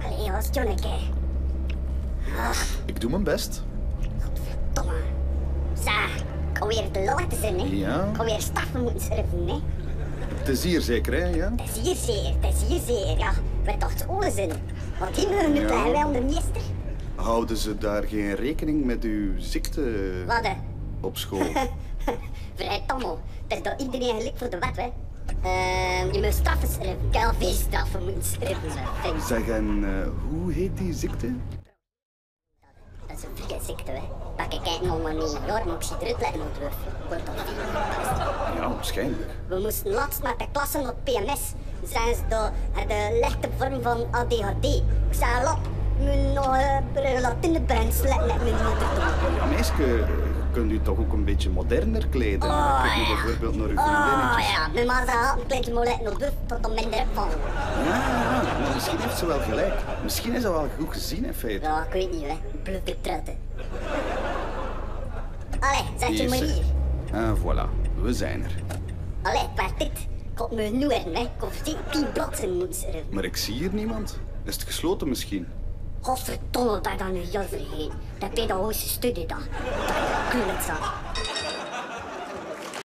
Allee, was Jonneke. Ik doe mijn best. Godverdomme. Zeg, ik ga weer te laat zijn, hè. Ja? Ik ga weer staffen moeten schrijven, hè. Het is hier zeker, hè? Ja? Het is hier zeer, het is hier zeer, ja. Wij dachten alles in. Want hier moeten we Ja. wel de meester. Houden ze daar geen rekening met uw ziekte Wat, hè? op school? Vrij tammel. Het is dat iedereen gelijk voor de wet, hè. Je moet straffen schrijven. Ik heb al veel straffen moeten schrijven, vind ik. Zeg, en hoe heet die ziekte? Dat is een verkeersziekte, hè. Dat ik kijk nog maar 9 jaar, maar ik zie eruit letten op terug. Ik word toch 4. Ja, waarschijnlijk. We moesten laatst met de klasse op PMS. Zijn ze de lichte vorm van ADHD. Ik zei, lap, moet nog relatine brein sletten met mijn moeder. Ja, meisje, kunt u toch ook een beetje moderner kleden? Kijk nu ja. bijvoorbeeld naar uw vriendinnetjes. Ja, mijn ma zei, een kleintje moet letten op terug, tot dan minder opvallen. Ja, maar misschien heeft ze wel gelijk. Misschien is dat wel goed gezien, in feite. Ja, ik weet niet, hè. Bloedige truiten. Allee, zet je maar Hier, zeg. hier. Ah, voilà. We zijn er. Allee, het werd dit. Ik had me noeren, hè. Ik had 10 bladzijden moeten schrijven. Maar ik zie hier niemand. Is het gesloten misschien? Godverdomme, dat ik dat nu heel vergeten. Dat pedagogische studiedag. Dat ik klunhet zat.